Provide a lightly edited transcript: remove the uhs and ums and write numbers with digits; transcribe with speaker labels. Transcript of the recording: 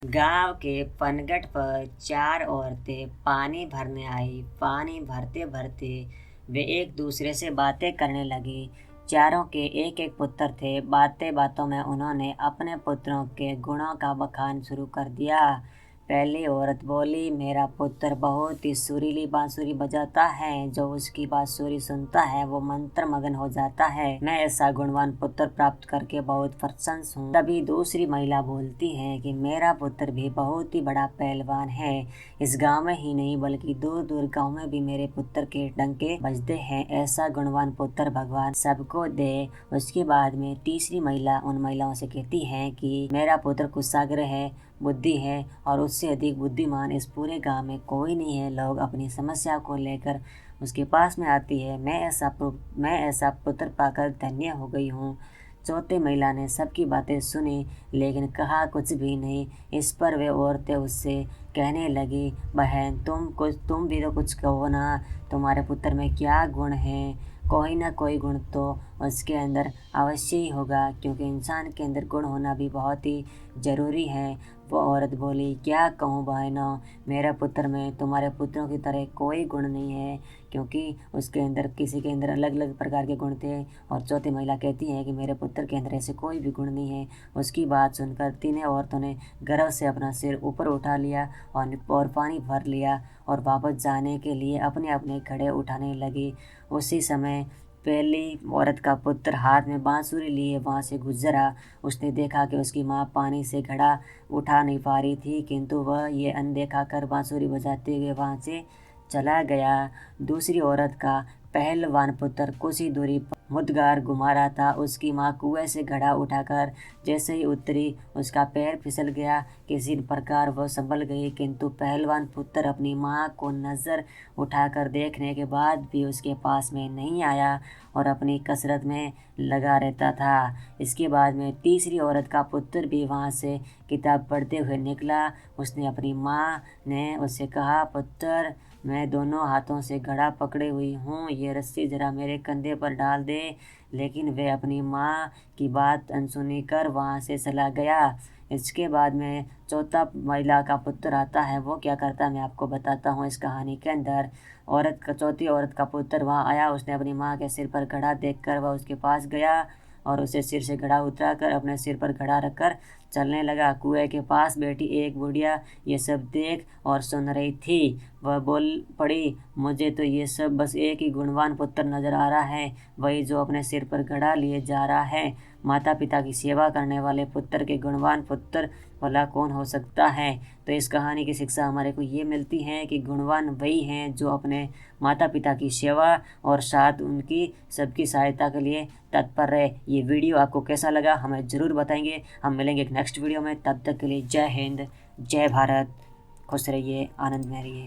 Speaker 1: गांव के पनघट पर चार औरतें पानी भरने आई। पानी भरते भरते वे एक दूसरे से बातें करने लगी। चारों के एक एक पुत्र थे। बातें बातों में उन्होंने अपने पुत्रों के गुणों का बखान शुरू कर दिया। पहली औरत बोली, मेरा पुत्र बहुत ही सुरीली बांसुरी बजाता है। जो उसकी बांसुरी सुनता है वो मंत्रमग्न हो जाता है। मैं ऐसा गुणवान पुत्र प्राप्त करके बहुत प्रसन्न हूँ। तभी दूसरी महिला बोलती है कि मेरा पुत्र भी बहुत ही बड़ा पहलवान है। इस गांव में ही नहीं बल्कि दूर दूर गांव में भी मेरे पुत्र के डंके बजते हैं। ऐसा गुणवान पुत्र भगवान सबको दे। उसके बाद में तीसरी महिला उन महिलाओं से कहती है कि मेरा पुत्र कुशाग्र है, बुद्धि है और उससे अधिक बुद्धिमान इस पूरे गांव में कोई नहीं है। लोग अपनी समस्या को लेकर उसके पास में आती है। मैं ऐसा पुत्र पाकर धन्य हो गई हूँ। चौथी महिला ने सबकी बातें सुनी लेकिन कहा कुछ भी नहीं। इस पर वे औरतें उससे कहने लगी, बहन तुम भी तो कुछ कहो ना। तुम्हारे पुत्र में क्या गुण है? कोई ना कोई गुण तो उसके अंदर अवश्य ही होगा, क्योंकि इंसान के अंदर गुण होना भी बहुत ही ज़रूरी है। वो औरत बोली, क्या कहूँ बहनों, मेरे पुत्र में तुम्हारे पुत्रों की तरह कोई गुण नहीं है, क्योंकि उसके अंदर किसी के अंदर अलग अलग प्रकार के गुण थे। और चौथी महिला कहती है कि मेरे पुत्र के अंदर ऐसे कोई भी गुण नहीं है। उसकी बात सुनकर तीनों औरतों ने गर्व से अपना सिर ऊपर उठा लिया और पानी भर लिया और वापस जाने के लिए अपने अपने घड़े उठाने लगी। उसी समय पहली औरत का पुत्र हाथ में बांसुरी लिए वहाँ से गुजरा। उसने देखा कि उसकी माँ पानी से घड़ा उठा नहीं पा रही थी, किंतु वह ये अनदेखा कर बांसुरी बजाते हुए वहाँ से चला गया। दूसरी औरत का पहलवान पुत्र कुछ ही दूरी पर मुदगार घुमा रहा था। उसकी माँ कुएं से घड़ा उठाकर जैसे ही उतरी, उसका पैर फिसल गया। किसी प्रकार वह संभल गई, किंतु पहलवान पुत्र अपनी माँ को नज़र उठाकर देखने के बाद भी उसके पास में नहीं आया और अपनी कसरत में लगा रहता था। इसके बाद में तीसरी औरत का पुत्र भी वहाँ से किताब पढ़ते हुए निकला। उसने अपनी माँ ने उससे कहा, पुत्र मैं दोनों हाथों से घड़ा पकड़े हुई हूँ, ये रस्सी जरा मेरे कंधे पर डाल दे। लेकिन वे अपनी माँ की बात अनसुनी कर वहाँ से चला गया। इसके बाद में चौथा महिला का पुत्र आता है। वो क्या करता है मैं आपको बताता हूँ। इस कहानी के अंदर चौथी औरत का पुत्र वहाँ आया। उसने अपनी माँ के सिर पर घड़ा देखकर वह उसके पास गया और उसे सिर से घड़ा उतरा कर अपने सिर पर घड़ा रखकर चलने लगा। कुएं के पास बैठी एक बुढ़िया ये सब देख और सुन रही थी। वह बोल पड़ी, मुझे तो ये सब बस एक ही गुणवान पुत्र नजर आ रहा है, वही जो अपने सिर पर घड़ा लिए जा रहा है। माता पिता की सेवा करने वाले पुत्र के गुणवान पुत्र भला कौन हो सकता है। तो इस कहानी की शिक्षा हमारे को ये मिलती है कि गुणवान वही हैं जो अपने माता पिता की सेवा और साथ उनकी सबकी सहायता के लिए तत्पर रहे। ये वीडियो आपको कैसा लगा हमें ज़रूर बताएंगे। हम मिलेंगे एक नेक्स्ट वीडियो में। तब तक के लिए जय हिंद, जय भारत। खुश रहिए, आनंद में रहिए।